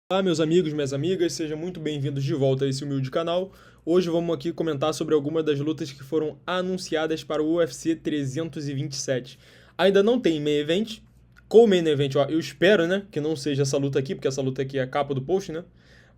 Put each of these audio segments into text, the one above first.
Olá, meus amigos, minhas amigas, sejam muito bem-vindos de volta a esse humilde canal. Hoje vamos aqui comentar sobre algumas das lutas que foram anunciadas para o UFC 327. Ainda não tem main event, com o main event, ó, eu espero, né, que não seja essa luta aqui, porque essa luta aqui é a capa do post, né?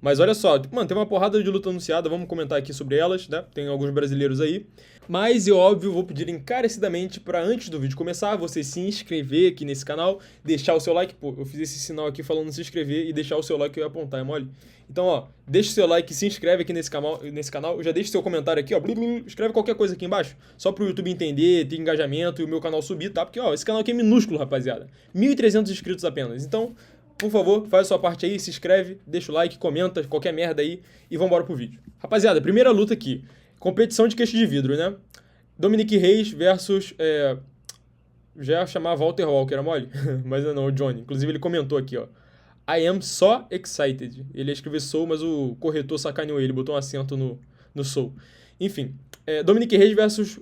Mas olha só, mano, tem uma porrada de luta anunciada, vamos comentar aqui sobre elas, né? Tem alguns brasileiros aí. Mas eu, óbvio, vou pedir encarecidamente para antes do vídeo começar, você se inscrever aqui nesse canal, deixar o seu like, pô, eu fiz esse sinal aqui falando se inscrever e deixar o seu like que eu ia apontar, é mole? Então, ó, deixa o seu like, se inscreve aqui nesse canal, já deixa seu comentário aqui, ó, escreve qualquer coisa aqui embaixo, só pro YouTube entender, ter engajamento e o meu canal subir, tá? Porque, ó, esse canal aqui é minúsculo, rapaziada, 1.300 inscritos apenas, então, por favor, faz a sua parte aí, se inscreve, deixa o like, comenta qualquer merda aí e vambora pro vídeo. Rapaziada, primeira luta aqui, competição de queixo de vidro, né? Dominic Reyes versus. Já ia chamar Walter Walker, era mole? Mas não, o Johnny. Inclusive ele comentou aqui, ó. I am so excited. Ele ia escrever soul, mas o corretor sacaneou ele, botou um acento no soul. Enfim, Dominic Reyes versus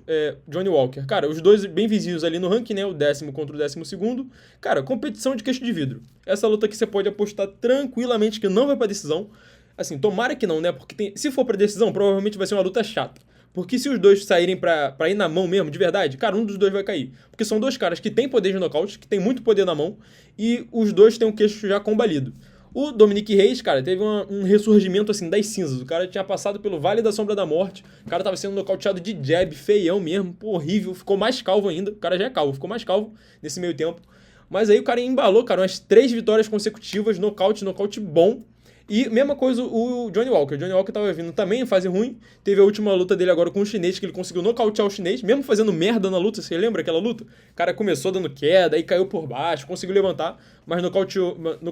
Johnny Walker. Cara, os dois bem vizinhos ali no ranking, né? O 10º contra o 12º. Cara, competição de queixo de vidro. Essa luta aqui você pode apostar tranquilamente que não vai pra decisão. Assim, tomara que não, né? Porque se for pra decisão, provavelmente vai ser uma luta chata. Porque se os dois saírem pra ir na mão mesmo, de verdade, cara, um dos dois vai cair. Porque são dois caras que têm poder de nocaute, que têm muito poder na mão, e os dois têm um queixo já combalido. O Dominic Reyes, cara, teve um ressurgimento, assim, das cinzas. O cara tinha passado pelo Vale da Sombra da Morte, o cara tava sendo nocauteado de jab, feião mesmo, pô, horrível, ficou mais calvo ainda. O cara já é calvo, ficou mais calvo nesse meio tempo. Mas aí o cara embalou, cara, umas 3 vitórias consecutivas, nocaute bom. E mesma coisa o Johnny Walker. O Johnny Walker tava vindo também em fase ruim. Teve a última luta dele agora com o chinês, que ele conseguiu nocautear o chinês, mesmo fazendo merda na luta. Você lembra aquela luta? O cara começou dando queda, aí caiu por baixo, conseguiu levantar, mas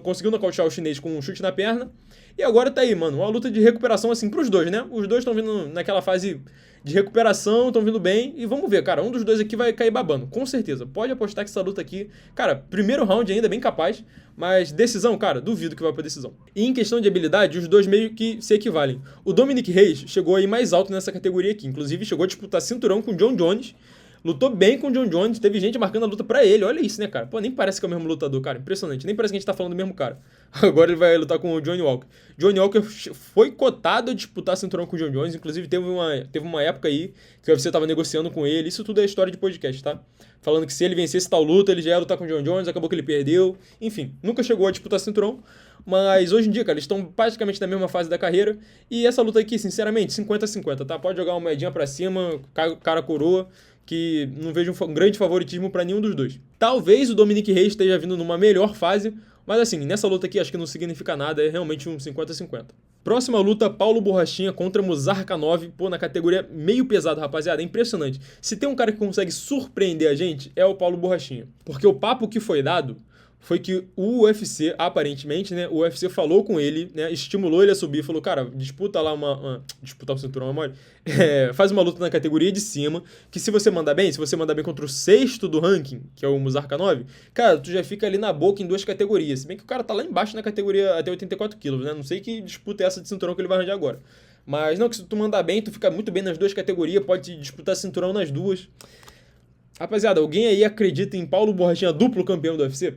conseguiu nocautear o chinês com um chute na perna. E agora tá aí, mano, uma luta de recuperação assim pros dois, né? Os dois estão vindo naquela fase de recuperação, estão vindo bem. E vamos ver, cara, um dos dois aqui vai cair babando, com certeza. Pode apostar que essa luta aqui, cara, primeiro round ainda bem capaz, mas decisão, cara, duvido que vai pra decisão. E em questão de habilidade, os dois meio que se equivalem. O Dominic Reyes chegou aí mais alto nessa categoria aqui, inclusive chegou a disputar cinturão com o John Jones. Lutou bem com o John Jones, teve gente marcando a luta pra ele, olha isso, né, cara? Pô, nem parece que é o mesmo lutador, cara, impressionante, nem parece que a gente tá falando do mesmo cara. Agora ele vai lutar com o Johnny Walker. Johnny Walker foi cotado a disputar cinturão com o John Jones, inclusive teve uma época aí que o UFC tava negociando com ele, isso tudo é história de podcast, tá? Falando que se ele vencesse tal luta, ele já ia lutar com o John Jones, acabou que ele perdeu, enfim, nunca chegou a disputar cinturão. Mas hoje em dia, cara, eles estão praticamente na mesma fase da carreira. E essa luta aqui, sinceramente, 50-50, tá? Pode jogar uma moedinha pra cima, cara coroa, que não vejo um grande favoritismo pra nenhum dos dois. Talvez o Dominic Reyes esteja vindo numa melhor fase, mas assim, nessa luta aqui acho que não significa nada, é realmente um 50-50. Próxima luta, Paulo Borrachinha contra Movsar Evgenov, pô, na categoria meio pesado, rapaziada, é impressionante. Se tem um cara que consegue surpreender a gente, é o Paulo Borrachinha. Porque o papo que foi dado foi que o UFC, aparentemente, né, o UFC falou com ele, né, estimulou ele a subir, falou, cara, disputa lá disputar o cinturão, amor, faz uma luta na categoria de cima, que se você mandar bem contra o sexto do ranking, que é o Movsar Evgenov, cara, tu já fica ali na boca em duas categorias, se bem que o cara tá lá embaixo na categoria até 84 quilos, né, não sei que disputa é essa de cinturão que ele vai arranjar agora. Mas não, que se tu mandar bem, tu fica muito bem nas duas categorias, pode disputar cinturão nas duas. Rapaziada, alguém aí acredita em Paulo Borrachinha, duplo campeão do UFC?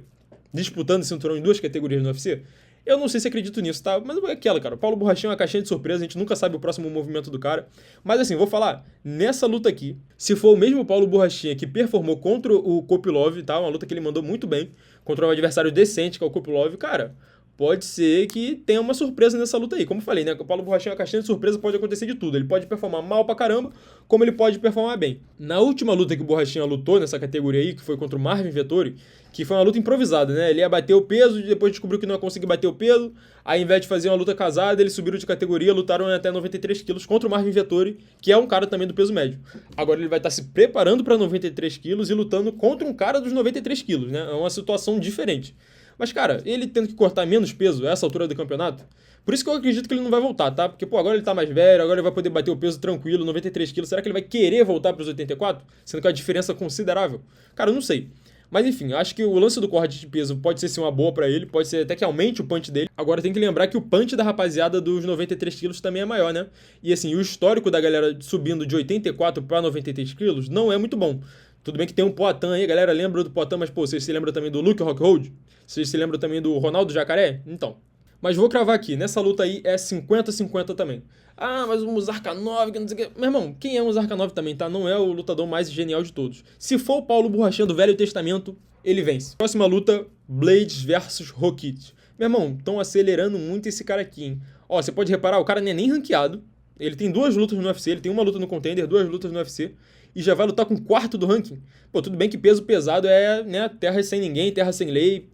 Disputando cinturão em duas categorias no UFC? Eu não sei se acredito nisso, tá? Mas é aquela, cara. O Paulo Borrachinha é uma caixinha de surpresa, a gente nunca sabe o próximo movimento do cara. Mas assim, vou falar, nessa luta aqui, se for o mesmo Paulo Borrachinha que performou contra o Kopylov, tá? Uma luta que ele mandou muito bem, contra um adversário decente, que é o Kopylov, cara, pode ser que tenha uma surpresa nessa luta aí. Como eu falei, né? O Paulo Borrachinha é uma caixinha de surpresa, pode acontecer de tudo. Ele pode performar mal pra caramba, como ele pode performar bem. Na última luta que o Borrachinha lutou nessa categoria aí, que foi contra o Marvin Vettori, que foi uma luta improvisada, né? Ele ia bater o peso, depois descobriu que não ia conseguir bater o peso, aí ao invés de fazer uma luta casada, eles subiram de categoria, lutaram até 93 quilos contra o Marvin Vettori, que é um cara também do peso médio. Agora ele vai estar se preparando para 93 quilos e lutando contra um cara dos 93 quilos, né? É uma situação diferente. Mas, cara, ele tendo que cortar menos peso a essa altura do campeonato, por isso que eu acredito que ele não vai voltar, tá? Porque, pô, agora ele tá mais velho, agora ele vai poder bater o peso tranquilo, 93 quilos. Será que ele vai querer voltar para os 84? Sendo que é uma diferença considerável? Cara, eu não sei. Mas enfim, acho que o lance do corte de peso pode ser sim uma boa pra ele, pode ser até que aumente o punch dele. Agora tem que lembrar que o punch da rapaziada dos 93 quilos também é maior, né? E assim, o histórico da galera subindo de 84 pra 93 quilos não é muito bom. Tudo bem que tem um Poatan aí, a galera lembra do Poatan, mas pô, vocês se lembram também do Luke Rockhold? Vocês se lembram também do Ronaldo Jacaré? Então, Mas vou cravar aqui, nessa luta aí é 50-50 também. Ah, mas o Muzarkanov, que não sei o que. Meu irmão, quem é o Muzarkanov também, tá? Não é o lutador mais genial de todos. Se for o Paulo Borrachinha do Velho Testamento, ele vence. Próxima luta, Blades versus Rockit. Meu irmão, estão acelerando muito esse cara aqui, hein? Ó, você pode reparar, o cara não é nem ranqueado. Ele tem 2 lutas no UFC, ele tem uma luta no Contender, 2 lutas no UFC. E já vai lutar com o 4º do ranking. Pô, tudo bem que peso pesado é, né, terra sem ninguém, terra sem lei.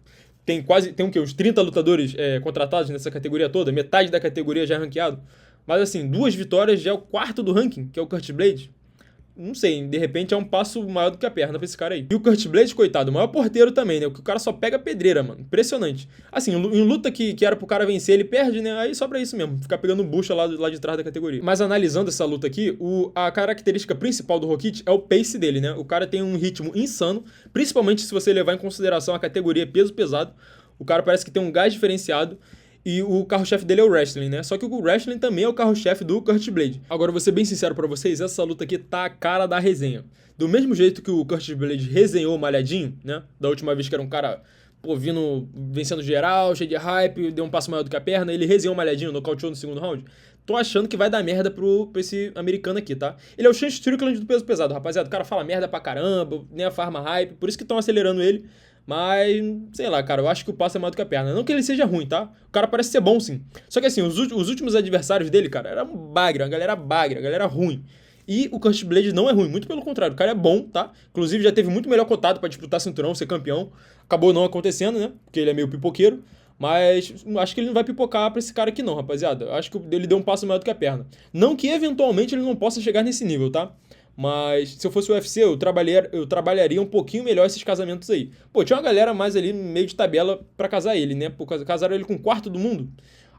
Tem o quê? Uns 30 lutadores contratados nessa categoria toda. Metade da categoria já é ranqueado. Mas assim, 2 vitórias já é o 4º do ranking, que é o Curtis Blades. Não sei, de repente é um passo maior do que a perna pra esse cara aí. E o Curtis Blades, coitado, o maior porteiro também, né? O cara só pega pedreira, mano. Impressionante. Assim, em luta que era pro cara vencer, ele perde, né? Aí só pra isso mesmo, ficar pegando bucha lá de trás da categoria. Mas analisando essa luta aqui, a característica principal do Rockit é o pace dele, né? O cara tem um ritmo insano, principalmente se você levar em consideração a categoria peso pesado. O cara parece que tem um gás diferenciado. E o carro-chefe dele é o wrestling, né? Só que o wrestling também é o carro-chefe do Curtis Blades. Agora, vou ser bem sincero pra vocês, essa luta aqui tá a cara da resenha. Do mesmo jeito que o Curtis Blades resenhou o Malhadinho, né? Da última vez que era um cara, pô, vindo, vencendo geral, cheio de hype, deu um passo maior do que a perna, ele resenhou o Malhadinho, nocauteou no 2º round. Tô achando que vai dar merda pra esse americano aqui, tá? Ele é o Sean Strickland do peso pesado, rapaziada. O cara fala merda pra caramba, nem a farma hype, por isso que estão acelerando ele. Mas, sei lá, cara, eu acho que o passo é maior do que a perna. Não que ele seja ruim, tá? O cara parece ser bom, sim. Só que assim, os últimos adversários dele, cara, era um bagre, uma galera ruim. E o Curtis Blades não é ruim, muito pelo contrário, o cara é bom, tá? Inclusive já teve muito melhor cotado pra disputar cinturão, ser campeão. Acabou não acontecendo, né? Porque ele é meio pipoqueiro. Mas acho que ele não vai pipocar pra esse cara aqui não, rapaziada. Acho que ele deu um passo maior do que a perna. Não que eventualmente ele não possa chegar nesse nível, tá? Mas se eu fosse o UFC, eu trabalharia um pouquinho melhor esses casamentos aí. Pô, tinha uma galera mais ali meio de tabela pra casar ele, né? Pô, casaram ele com o 4º do mundo.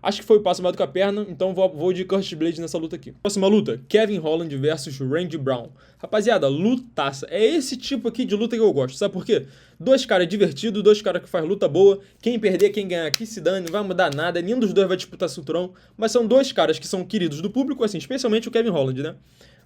Acho que foi o passo maior do que a perna, então vou de Curtis Blades nessa luta aqui. Próxima luta, Kevin Holland versus Randy Brown. Rapaziada, lutaça. É esse tipo aqui de luta que eu gosto. Sabe por quê? 2 caras divertidos, 2 caras que faz luta boa. Quem perder, quem ganhar aqui se dane, não vai mudar nada. Nenhum dos 2 vai disputar cinturão. Mas são 2 caras que são queridos do público, assim, especialmente o Kevin Holland, né?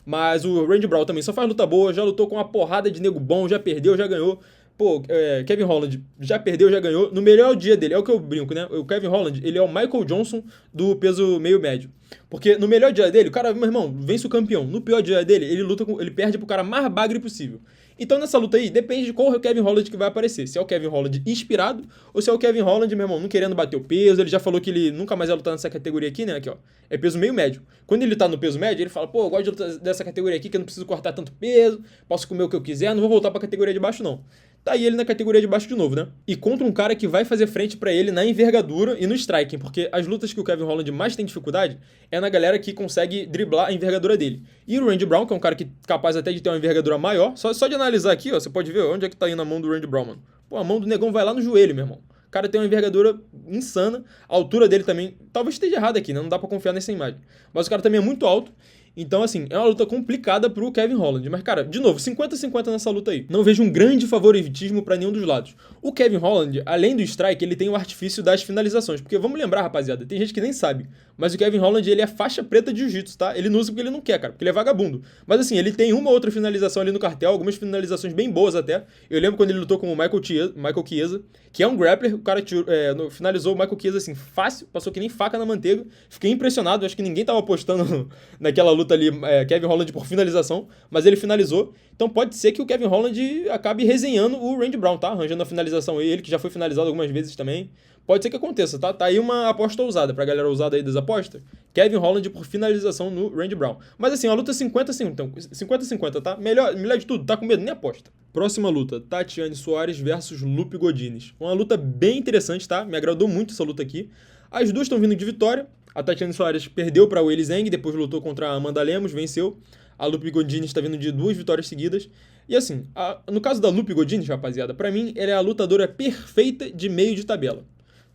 Mas o Randy Brown também só faz luta boa, já lutou com uma porrada de nego bom, já perdeu, já ganhou. Pô, Kevin Holland já perdeu, já ganhou. No melhor dia dele, é o que eu brinco, né? O Kevin Holland, ele é o Michael Johnson do peso meio médio. Porque no melhor dia dele, o cara, meu irmão, vence o campeão. No pior dia dele, ele perde pro cara mais bagre possível. Então nessa luta aí, depende de qual é o Kevin Holland que vai aparecer. Se é o Kevin Holland inspirado, ou se é o Kevin Holland, meu irmão, não querendo bater o peso. Ele já falou que ele nunca mais vai lutar nessa categoria aqui, né? Aqui, ó. É peso meio médio. Quando ele tá no peso médio, ele fala, pô, eu gosto de lutar dessa categoria aqui, que eu não preciso cortar tanto peso, posso comer o que eu quiser, não vou voltar pra categoria de baixo, não. Tá aí ele na categoria de baixo de novo, né? E contra um cara que vai fazer frente pra ele na envergadura e no striking, porque as lutas que o Kevin Holland mais tem dificuldade é na galera que consegue driblar a envergadura dele. E o Randy Brown, que é um cara que capaz até de ter uma envergadura maior, só de analisar aqui, ó, você pode ver onde é que tá indo a mão do Randy Brown, mano. Pô, a mão do negão vai lá no joelho, meu irmão. O cara tem uma envergadura insana, a altura dele também, talvez esteja errada aqui, né? Não dá pra confiar nessa imagem. Mas o cara também é muito alto. Então, assim, é uma luta complicada pro Kevin Holland. Mas, cara, de novo, 50-50 nessa luta aí. Não vejo um grande favoritismo pra nenhum dos lados. O Kevin Holland, além do strike, ele tem o artifício das finalizações. Porque, vamos lembrar, rapaziada, tem gente que nem sabe. Mas o Kevin Holland, ele é faixa preta de jiu-jitsu, tá? Ele não usa porque ele não quer, cara, porque ele é vagabundo. Mas, assim, ele tem uma outra finalização ali no cartel, algumas finalizações bem boas até. Eu lembro quando ele lutou com o Michael Chiesa, que é um grappler, o cara finalizou o Michael Chiesa, assim, fácil, passou que nem faca na manteiga. Fiquei impressionado, acho que ninguém tava apostando naquela luta ali, Kevin Holland por finalização, mas ele finalizou. Então pode ser que o Kevin Holland acabe resenhando o Randy Brown, tá? Arranjando a finalização aí, ele que já foi finalizado algumas vezes também. Pode ser que aconteça, tá? Tá aí uma aposta ousada, pra galera ousada aí das apostas. Kevin Holland por finalização no Randy Brown. Mas assim, a luta é 50-50, tá? Melhor de tudo, tá com medo, nem aposta. Próxima luta, Tatiane Suarez versus Lupe Godinez. Uma luta bem interessante, tá? Me agradou muito essa luta aqui. As duas estão vindo de vitória. A Tatiane Suarez perdeu para Weili Zhang, depois lutou contra a Amanda Lemos, venceu. A Lupe Godinez está vindo de 2 vitórias seguidas. E assim, no caso da Lupe Godinez, rapaziada, pra mim ela é a lutadora perfeita de meio de tabela.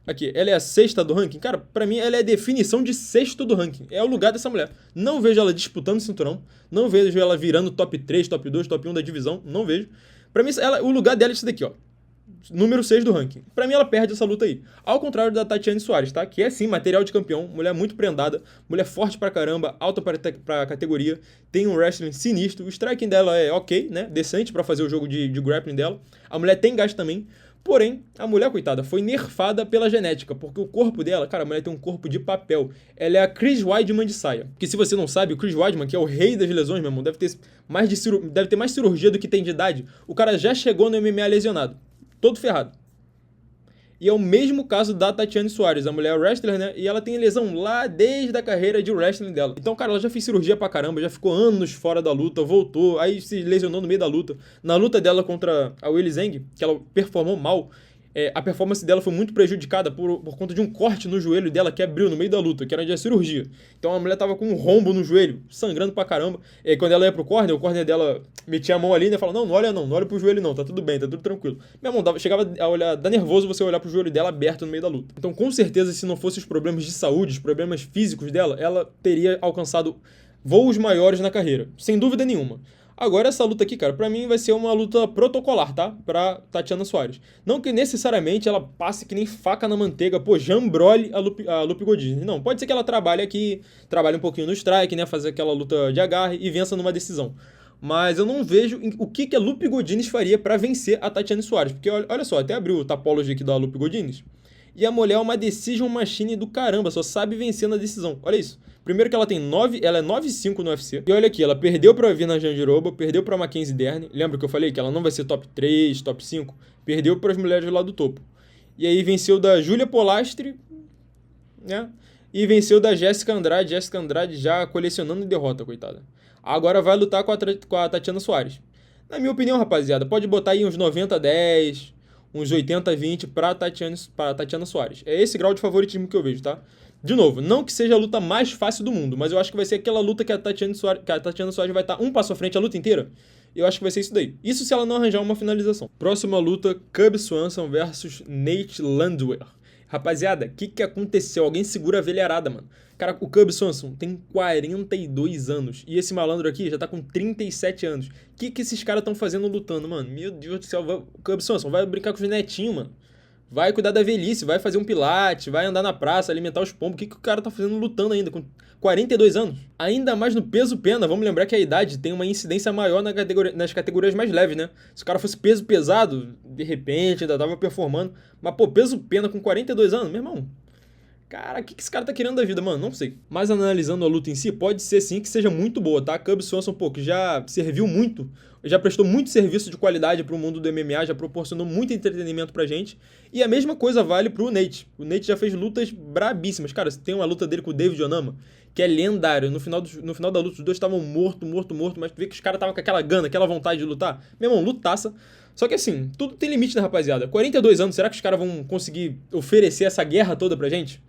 Aqui, ela é a 6ª do ranking. Cara, pra mim ela é a definição de 6º do ranking. É o lugar dessa mulher. Não vejo ela disputando o cinturão. Não vejo ela virando top 3, top 2, top 1 da divisão. Não vejo. Pra mim, o lugar dela é esse daqui, ó. Número 6 do ranking. Pra mim, ela perde essa luta aí. Ao contrário da Tatiane Suarez, tá? Que é, sim, material de campeão. Mulher muito prendada. Mulher forte pra caramba. Alta pra categoria. Tem um wrestling sinistro. O striking dela é ok, né? Decente pra fazer o jogo de grappling dela. A mulher tem gás também. Porém, a mulher, coitada, foi nerfada pela genética, porque o corpo dela, cara, a mulher tem um corpo de papel. Ela é a Chris Weidman de saia. Que se você não sabe, o Chris Weidman, que é o rei das lesões, meu irmão, deve ter mais cirurgia do que tem de idade. O cara já chegou no MMA lesionado, todo ferrado. E é o mesmo caso da Tatiana Suárez, a mulher wrestler, né? E ela tem lesão lá desde a carreira de wrestling dela. Então, cara, ela já fez cirurgia pra caramba, já ficou anos fora da luta, voltou, aí se lesionou no meio da luta. Na luta dela contra a Weili Zhang, que ela performou mal, a performance dela foi muito prejudicada por conta de um corte no joelho dela que abriu no meio da luta, que era de cirurgia. Então a mulher tava com um rombo no joelho, sangrando pra caramba. E aí, quando ela ia pro corner, o corner dela metia a mão ali, né? Falava, não olha pro joelho não, tá tudo bem, tá tudo tranquilo. Minha mão chegava a olhar, dá nervoso você olhar pro joelho dela aberto no meio da luta. Então com certeza, se não fossem os problemas de saúde, os problemas físicos dela, ela teria alcançado voos maiores na carreira, sem dúvida nenhuma. Agora essa luta aqui, cara, pra mim vai ser uma luta protocolar, tá? Pra Tatiana Suárez. Não que necessariamente ela passe que nem faca na manteiga, pô, jambrole a Lupe Godinez. Não, pode ser que ela trabalhe aqui, trabalhe um pouquinho no strike, né? Fazer aquela luta de agarre e vença numa decisão. Mas eu não vejo o que a Lupe Godinez faria pra vencer a Tatiana Suárez. Porque olha só, até abriu o Tapology aqui da Lupe Godinez. E a mulher é uma decision machine do caramba, só sabe vencer na decisão. Olha isso. Primeiro que ela tem 9, ela é 9-5 no UFC. E olha aqui, ela perdeu pra Virna Jandiroba, perdeu pra Mackenzie Dern. Lembra que eu falei que ela não vai ser top 3, top 5? Perdeu pras mulheres lá do topo. E aí venceu da Júlia Polastri, né? E venceu da Jéssica Andrade. Jéssica Andrade já colecionando derrota, coitada. Agora vai lutar com a Tatiana Suárez. Na minha opinião, rapaziada, pode botar aí uns 90-10, uns 80-20 pra Tatiana Suárez. É esse grau de favoritismo que eu vejo, tá? De novo, não que seja a luta mais fácil do mundo, mas eu acho que vai ser aquela luta que a Tatiana Suárez vai estar um passo à frente a luta inteira. Eu acho que vai ser isso daí. Isso se ela não arranjar uma finalização. Próxima luta, Cub Swanson versus Nate Landwehr. Rapaziada, o que aconteceu? Alguém segura a velharada, mano. Cara, o Cub Swanson tem 42 anos. E esse malandro aqui já tá com 37 anos. O que esses caras estão fazendo lutando, mano? Meu Deus do céu. O Cub Swanson vai brincar com os netinhos, mano. Vai cuidar da velhice, vai fazer um pilates, vai andar na praça, alimentar os pombos. O que o cara tá fazendo lutando ainda com 42 anos? Ainda mais no peso-pena. Vamos lembrar que a idade tem uma incidência maior nas categorias mais leves, né? Se o cara fosse peso pesado, de repente ainda tava performando. Mas, pô, peso-pena com 42 anos, meu irmão. Cara, o que esse cara tá querendo da vida, mano? Não sei. Mas analisando a luta em si, pode ser sim que seja muito boa, tá? Cub Swanson, pô, que já serviu muito, já prestou muito serviço de qualidade pro mundo do MMA, já proporcionou muito entretenimento pra gente. E a mesma coisa vale pro Nate. O Nate já fez lutas brabíssimas. Cara, tem uma luta dele com o David Onama, que é lendário. No final da luta, os dois estavam morto, mas tu vê que os caras estavam com aquela gana, aquela vontade de lutar. Meu irmão, lutaça. Só que assim, tudo tem limite, né, rapaziada? 42 anos, será que os caras vão conseguir oferecer essa guerra toda pra gente?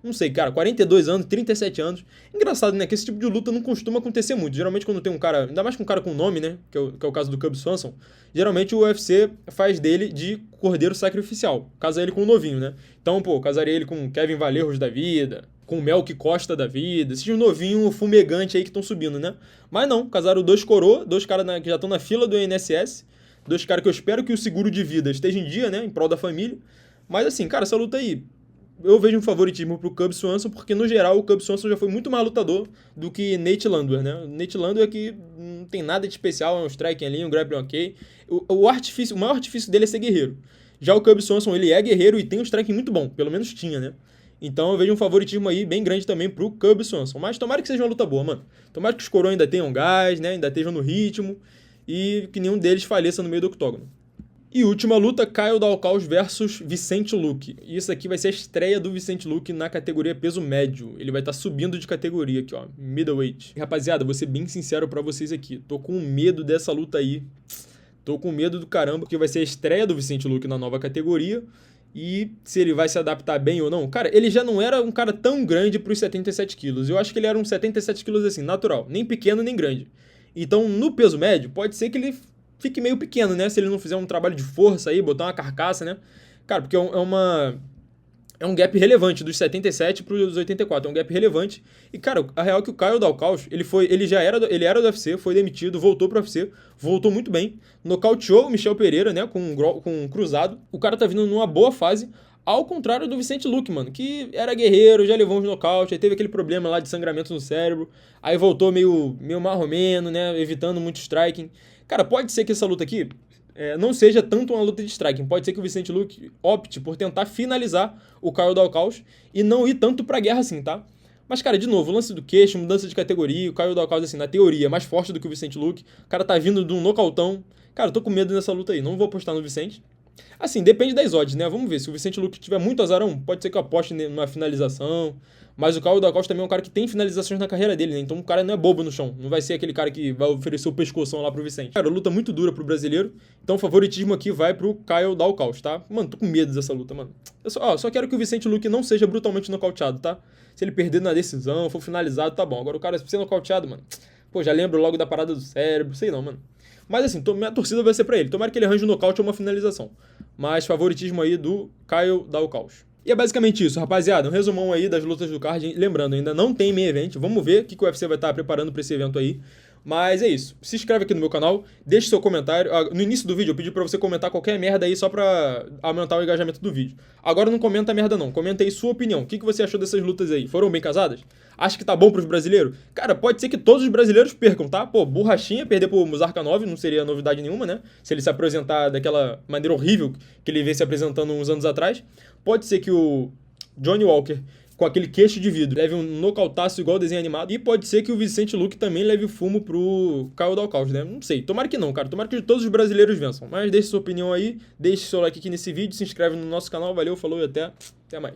Não sei, cara, 42 anos, 37 anos. Engraçado, né, que esse tipo de luta não costuma acontecer muito. Geralmente quando tem um cara, ainda mais com um cara com nome, né, que é o caso do Cub Swanson, geralmente o UFC faz dele de cordeiro sacrificial. Casa ele com um novinho, né? Então, pô, casaria ele com Kevin Valleiros da vida, com Melk Costa da vida, esses novinhos fumegantes aí que estão subindo, né? Mas não, casaram dois coroa, dois caras que já estão na fila do INSS, dois caras que eu espero que o seguro de vida esteja em dia, né, em prol da família. Mas assim, cara, essa luta aí, eu vejo um favoritismo pro Cub Swanson, porque no geral o Cub Swanson já foi muito mais lutador do que Nate Landwehr, né? O Nate Landwehr que não tem nada de especial, é um striking ali, um grappling ok. O maior artifício dele é ser guerreiro. Já o Cub Swanson, ele é guerreiro e tem um striking muito bom, pelo menos tinha, né? Então eu vejo um favoritismo aí bem grande também pro Cub Swanson. Mas tomara que seja uma luta boa, mano. Tomara que os coroas ainda tenham gás, né? Ainda estejam no ritmo e que nenhum deles faleça no meio do octógono. E última luta, Kyle Daukaus versus Vicente Luque. E isso aqui vai ser a estreia do Vicente Luque na categoria peso médio. Ele vai estar subindo de categoria aqui, ó, middleweight. E, rapaziada, vou ser bem sincero pra vocês aqui. Tô com medo dessa luta aí. Tô com medo do caramba, porque vai ser a estreia do Vicente Luque na nova categoria. E se ele vai se adaptar bem ou não. Cara, ele já não era um cara tão grande pros 77 quilos. Eu acho que ele era um 77 quilos assim, natural. Nem pequeno, nem grande. Então, no peso médio, pode ser que ele fique meio pequeno, né? Se ele não fizer um trabalho de força aí, botar uma carcaça, né? Cara, porque é um gap relevante dos 77 para os 84, é um gap relevante. E, cara, a real é que o Kyle Daukaus, ele era do UFC, foi demitido, voltou pro UFC, voltou muito bem, nocauteou o Michel Pereira, né, com um cruzado. O cara tá vindo numa boa fase, ao contrário do Vicente Luque, mano, que era guerreiro, já levou uns nocaute, aí teve aquele problema lá de sangramento no cérebro, aí voltou meio marromeno, né, evitando muito striking. Cara, pode ser que essa luta aqui não seja tanto uma luta de striking. Pode ser que o Vicente Luque opte por tentar finalizar o Caio Dalcaus e não ir tanto pra guerra assim, tá? Mas, cara, de novo, o lance do queixo, mudança de categoria, o Caio Dalcaus, assim, na teoria, é mais forte do que o Vicente Luque. O cara tá vindo de um nocautão. Cara, eu tô com medo nessa luta aí, não vou apostar no Vicente. Assim, depende das odds, né? Vamos ver, se o Vicente Luque tiver muito azarão, pode ser que eu aposte numa finalização. Mas o Caio Dalcaus também é um cara que tem finalizações na carreira dele, né? Então o cara não é bobo no chão. Não vai ser aquele cara que vai oferecer o pescoção lá pro Vicente. Cara, luta muito dura pro brasileiro. Então o favoritismo aqui vai pro Caio Dalcaus, tá? Mano, tô com medo dessa luta, mano. Eu só quero que o Vicente Luque não seja brutalmente nocauteado, tá? Se ele perder na decisão, for finalizado, tá bom. Agora o cara ser nocauteado, mano. Pô, já lembro logo da parada do cérebro, sei não, mano. Mas assim, minha torcida vai ser pra ele. Tomara que ele arranje um nocaute ou uma finalização. Mas favoritismo aí do Caio Dalcaus. E é basicamente isso, rapaziada. Um resumão aí das lutas do card. Lembrando, ainda não tem main event. Vamos ver o que o UFC vai estar preparando para esse evento aí. Mas é isso. Se inscreve aqui no meu canal, deixe seu comentário. No início do vídeo eu pedi pra você comentar qualquer merda aí só pra aumentar o engajamento do vídeo. Agora não comenta merda não, comenta aí sua opinião. O que você achou dessas lutas aí? Foram bem casadas? Acha que tá bom pros brasileiros? Cara, pode ser que todos os brasileiros percam, tá? Pô, Borrachinha perder pro Muzarkanov não seria novidade nenhuma, né? Se ele se apresentar daquela maneira horrível que ele vem se apresentando uns anos atrás. Pode ser que o Johnny Walker, com aquele queixo de vidro, leve um nocautaço igual o desenho animado. E pode ser que o Vicente Luque também leve fumo pro Caio Dalcaus, né? Não sei. Tomara que não, cara. Tomara que todos os brasileiros vençam. Mas deixe sua opinião aí, deixe seu like aqui nesse vídeo, se inscreve no nosso canal. Valeu, falou e até mais.